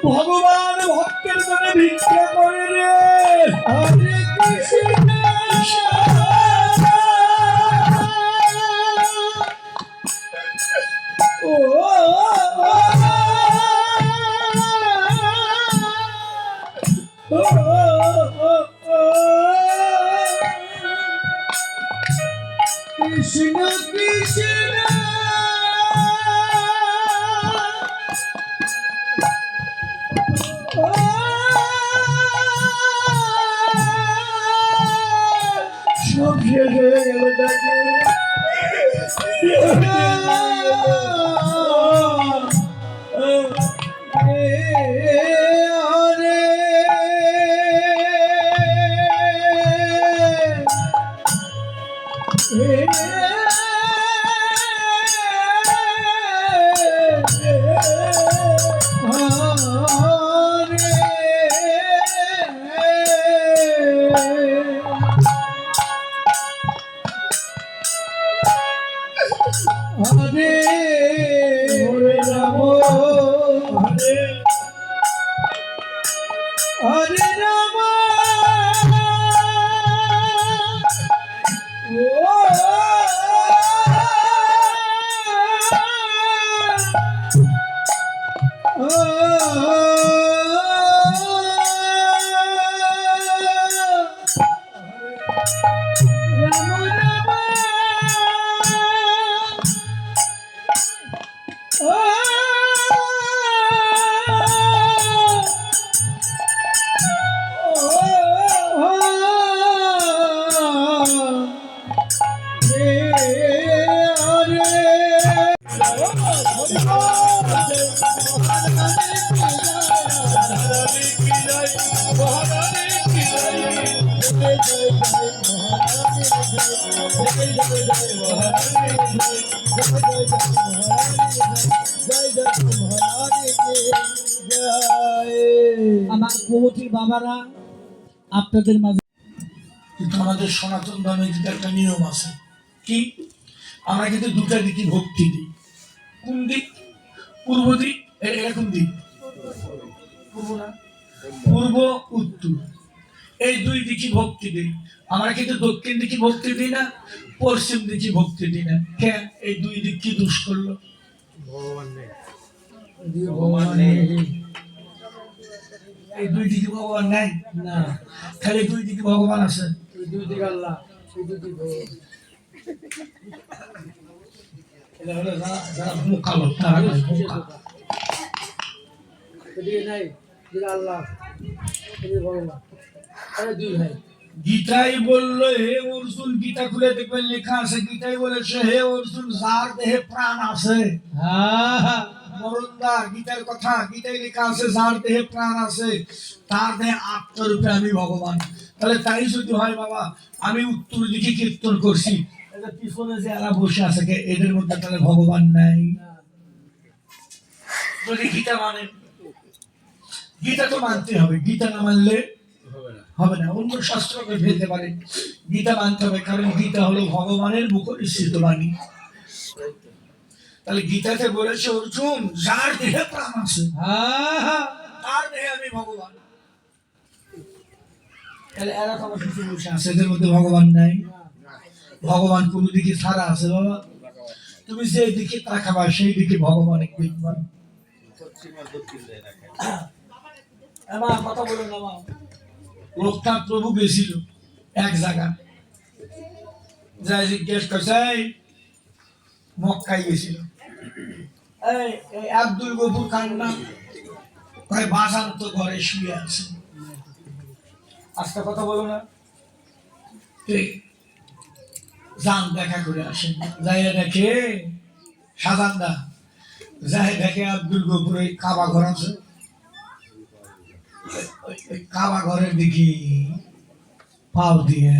ভগবান ভক্তের জন্য ভিক্ষা করে রে। হরে কৃষ্ণ কৃষ্ণ কৃষ্ণ সব শেষ হয়ে গেল তাকে। হরে হরে রাম হরে হরে রাম আমার বহুটি বাবারা আপনাদের মাঝে। কিন্তু আমাদের সনাতন ধর্মের কিন্তু একটা নিয়ম আছে, কি আমরা কিন্তু দুটা দিকে ভক্তি দিই। কোন দিক? পূর্ব দিক। এরকম দিক পূর্ব না, পূর্ব উত্তর, এই দুই দিকে ভক্তি দিই। আমরা কিন্তু দক্ষিণ দিকে ভক্তি দিই না, পশ্চিম দিকে ভক্তি দিই না। কেন? এই দুই দিক কি দোষ করলো? ভগবান নেই, ভগবান নেই। এই দুই দিকে ভগবান নাই না, খালি দুই দিকে ভগবান আছে। দুই দিকে আল্লাহ, দুই দিকে ভগবান। এটা হলো যারা মুখ কালো, তারা নাই আল্লাহ ভগবান। দুই ভাই গীতাই বললো, হে অর্জুন, গীতা খুলে দেখবেন লেখা আছে, গীতাই বলেছে, হে অর্জুন, যার দেহে প্রাণ আছে, মরণদার গীতার কথা, গীতায় লেখা আছে, যার দেহে প্রাণ আছে তার দেহে আত্মরূপে আমি ভগবান। তাহলে তাই যদি হয় বাবা, আমি উত্তর দিকে কীর্তন করছি, পিছনে যে এরা বসে আছে, এদের মধ্যে তাহলে ভগবান নাই? যদি গীতা মানে, গীতা তো মানতে হবে, গীতা না মানলে হবে না। অন্য শাস্ত্রকে ফেলতে পারে, গীতা মানতে হবে, কারণ গীতা হলো ভগবানের মুখনিসৃত বাণী। তাহলে গীতাতে বলেছে, অর্জুন, যার দেহে প্রাণ আছে তার দেহে আমি ভগবান। তাহলে এরা তো আমার কিছু বসে আছে, এদের মধ্যে ভগবান নাই। ভগবান কোন দিকে ছাড়া আছে বাবা? তুমি যে দিকে তাকাবা সেই দিকে ভগবান দেখবা। কথা বলো না। লোকনাথ প্রভু গেছিল এক জায়গা, যাই জিজ্ঞেস করছে, মক্কায় গেছিল, এই আব্দুল গফুর কান্না কয়, বাসান্ত ঘরে শুয়ে আছে। আজকে কথা বলো না, যান দেখা করে আসেন। যাই দেখে সাজান্দা, যাই দেখে আব্দুল গফুর ওই কাবা ঘর আছে, কাবা ঘরের দিকে পাও দিয়ে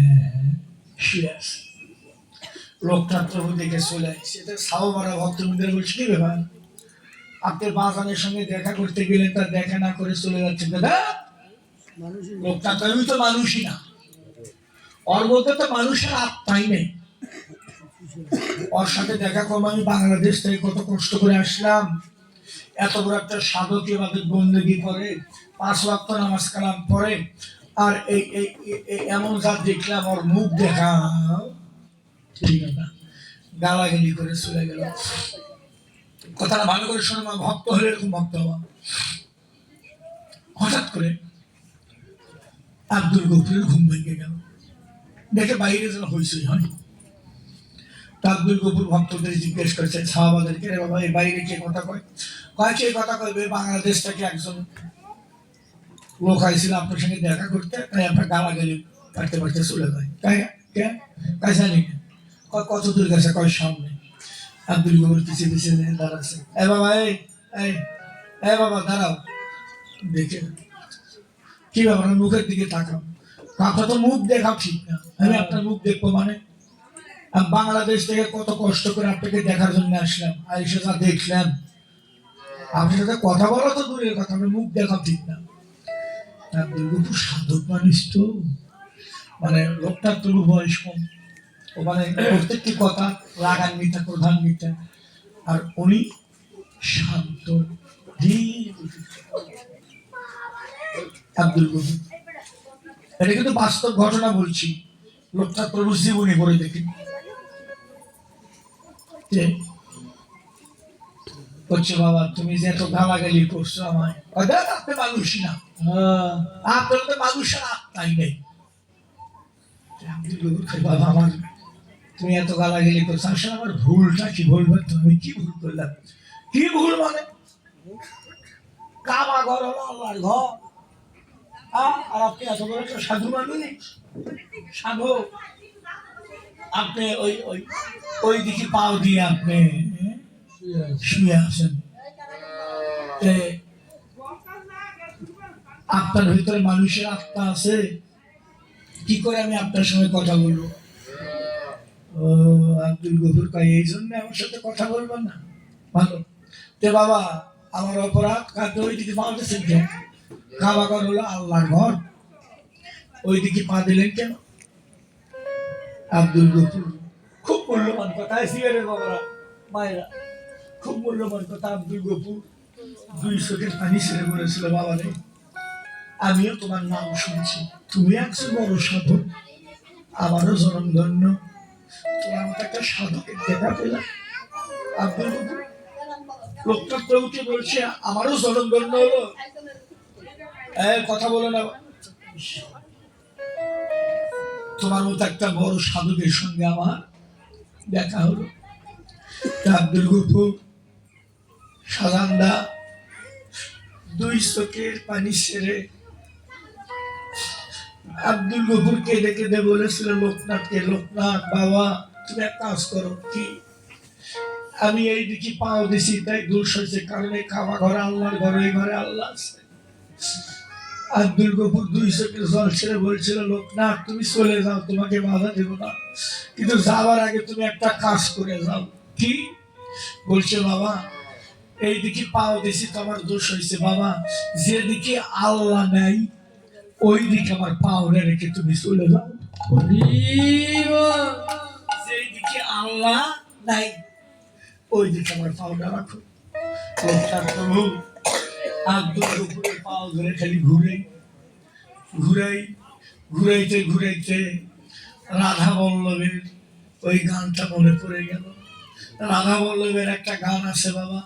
শুয়ে আছে। লোকটা প্রভু দেখে চলে আসছে, সাহবারা ভক্তবৃন্দের বলছে কি ব্যাপার, আপনি বাগানের সঙ্গে দেখা করতে গেলেন, তার দেখা না করে চলে যাচ্ছেন দাদা। লোকটা তো আমি তো মানুষই না, ওর মধ্যে তো মানুষের আত্মাই নেই। ওর সাথে দেখা করবো, আমি বাংলাদেশ থেকে কত কষ্ট করে আসলাম, এত বড় একটা সাধক এভাবে বন্দেগী করে, 5 ওয়াক্ত নামাজ কালাম পরে, আর এই এমন যা দেখলাম, ওর মুখ দেখা ঠিক না, গালাগালি করে চলে গেল। কথাটা ভালো করে শোনো, ভক্ত হলে এরকম ভক্ত হওয়া। হঠাৎ করে আব্দুল গফুরের ঘুম ভেঙে গেল, দেখে বাইরে যেন হইচই হয়। আব্দুল গফুর ভক্তদের জিজ্ঞেস করেছে সাহাবাদেরকে, রে বাবা এই বাইরে কে কথা কয়? কে কথা কইবে? বাংলাদেশ থেকে একজন লোক আইছিল আপনার সঙ্গে দেখা করতে, তাই আপনার গালাগালি পারতে পারতে চলে যায়। তাই তাই জানি না, কত দূর গেছে, কয় সামনে। আব্দুল গফুর পিছিয়ে পিছিয়ে দাঁড়াচ্ছে, এ বাবা এ বাবা দাঁড়াও, দেখে কি ব্যাপার, মুখের দিকে তাকাও। আপনার তো মুখ দেখাও ঠিক না, আমি আপনার মুখ দেখবো মানে? বাংলাদেশ থেকে কত কষ্ট করে আপনাকে দেখার জন্য আসলাম, আর এসে যা দেখলাম, আপনার সাথে কথা বলা তো দূরের কথা, আপনার মুখ দেখাও ঠিক না। আব্দুল গফুর সাধক মানুষ তো, মানে লোকটার তবু বয়স কম, ও মানে প্রত্যেকটি কথা লাগান্বিতা প্রধান্বিতা, আর উনি শান্ত আব্দুল গফুর। এটা কিন্তু বাস্তব ঘটনা বলছি, লোকটা প্রভু জীবনী করে দেখি বলছে, বাবা তুমি যে এত গালাগালি করছো আমায়, আপনি মানুষই না, আপনার তো মানুষের আত্মাই নেই। বাবা আমার তুমি এত গালাগালি করছো, আসলে আমার ভুলটা কি, বলবো তুমি কি ভুল করলাম? কি ভুল মানে? কাবা ঘর হলো আল্লাহর ঘর, আর আপনি এত বড় একটা সাধু মানুষ, সাধু, আপনি ওই ওই ওই দিকে পাও দিয়ে আপনি শুয়ে আছেন, আপনার ভিতরে মানুষের আত্মা আছে, কি করে আমি আপনার সঙ্গে কথা বলবো? ও আব্দুল গফুর কয়, এই জন্য আমার সাথে কথা বলবেন না? ভালো, তে বাবা আমার অপরাধ, কাঁদতে ওই দিকে পা দিয়েছেন কেন? কাবা ঘর হলো আল্লাহর ঘর, ওই দিকে পা দিলেন কেন? আব্দুল গফুর খুব মূল্যবান কথা, সিগারের বাবারা মায়েরা, খুব মূল্যবান কথা। আব্দুল গফুর 2 চোখের পানি ছেড়ে বলেছিল, বাবা রে আমিও তোমার নাম শুনছি, তুমি একজন বড় সাধক, আমারও জনম ধন্য, তোমার মতো একটা সাধকের দেখা পেলাম। আব্দুল গফুর লোকটা প্রভুকে বলছে, আমারও জনম ধন্য হলো, কথা বলো না, তোমার মতো একটা বড় সাধকের সঙ্গে আমার দেখা হলো। আব্দুল গফুর সাজান্দা 2 চোখের পানি ছেড়ে আব্দুল গফুর কেঁদে কেঁদে বলেছিল লোকনাথকে, লোকনাথ বাবা তুমি এক কাজ করো, কি? আমি এই দিকে পাও দিছি তাই দোষ হয়েছে, কারণ এই খাওয়া ঘরে আল্লাহর ঘরে, এই ঘরে আল্লাহ আছে। আব্দুল গফুর 2 চোখের জল ছেড়ে বলছিল, লোকনাথ তুমি চলে যাও, তোমাকে বাধা দেব না, কিন্তু যাওয়ার আগে তুমি একটা কাজ করে যাও। কি? বলছে, বাবা এই দিকে পাও দিছি তো আমার দোষ হয়েছে, বাবা যেদিকে আল্লাহ নাই ওই দিকে আমার পাওনা রেখে তুমি চলে যাও। যেই দিকে আল্লাহ নাই ওই দিকে আমার পাওনা রাখো। প্রভু আব্দুল গফুরের পাও ধরে খালি ঘুরাইতে ঘুরাইতে রাধা বল্লভের ওই গানটা মনে পড়ে গেল। রাধা বল্লভের একটা গান আছে, বাবা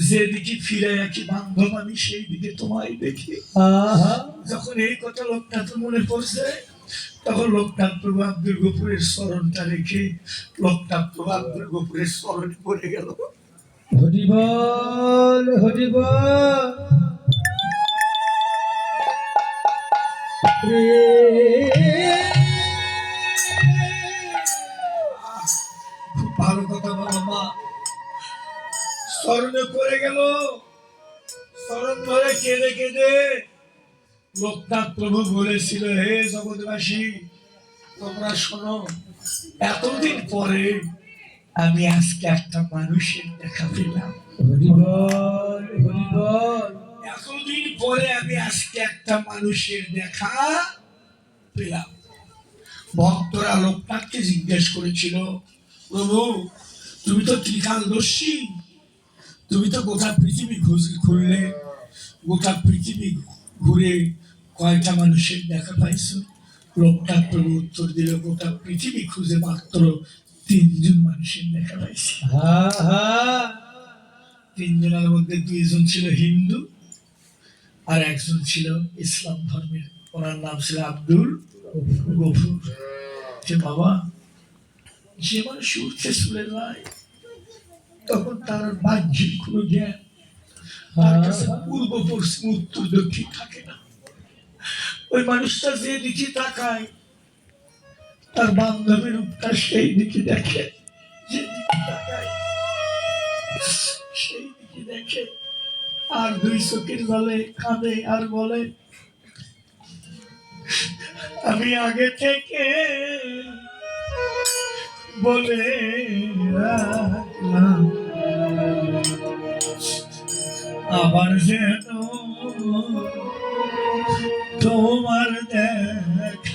যেদিকে ফিরে রাখি বান্ধব আমি সেই দিকে তোমায় দেখি। যখন এই কথা লোকনাথ মনে পড়ছে, তখন লোকনাথ প্রভু আব্দুল গফুরের স্মরণটা রেখে লোকনাথ প্রভু আব্দুল গফুরের স্মরণে পড়ে গেল। হরি বল, হরি বল। খুব ভালো কথা বলো মা, স্মরণে পড়ে গেল। স্মরণ ধরে কেঁদে কেঁদে লোকনাথ প্রভু বলেছিল, হে জগৎবাসী তোমরা শোনো, এতদিন পরে আমি আজকে একটা মানুষের দেখা পেলাম। হরিবল হরিবল। এতদিন পরে আমি আজকে একটা মানুষের দেখা পেলাম। ভক্তরা লোকনাথকে জিজ্ঞেস করেছিল, প্রভু তুমি তো ত্রিকালদর্শী, তুমি তো গোটা পৃথিবী ঘুরলে, গোটা পৃথিবী ঘুরে কয়টা মানুষের দেখা পাইছো? লোকনাথ প্রভু উত্তর দিল, গোটা পৃথিবী খুঁজে মাত্র 3 জন মানুষের দেখা পাইছি। হা হা। 3 জনের মধ্যে 2 জন ছিল হিন্দু আর একজন ছিল ইসলাম ধর্মের, ওনার নাম ছিল আব্দুল গফুর। যে বাবা, যে মানুষ উঠছে চলে যায়, তখন তার বাহ্যিক কোনো জ্ঞান, তার কাছে পূর্ব পশ্চিম উত্তর দক্ষিণ থাকে না। ওই মানুষটা যে দিকে তাকায়, তার বান্ধবীর রূপটা সেই দিকে দেখে, যে দিকে তাকায় সেই দিকে দেখে, আর 2 চোখের জলে কাঁদে আর বলে, আমি আগে থেকে বলে রাখলাম আবার যেন তোমার দেখা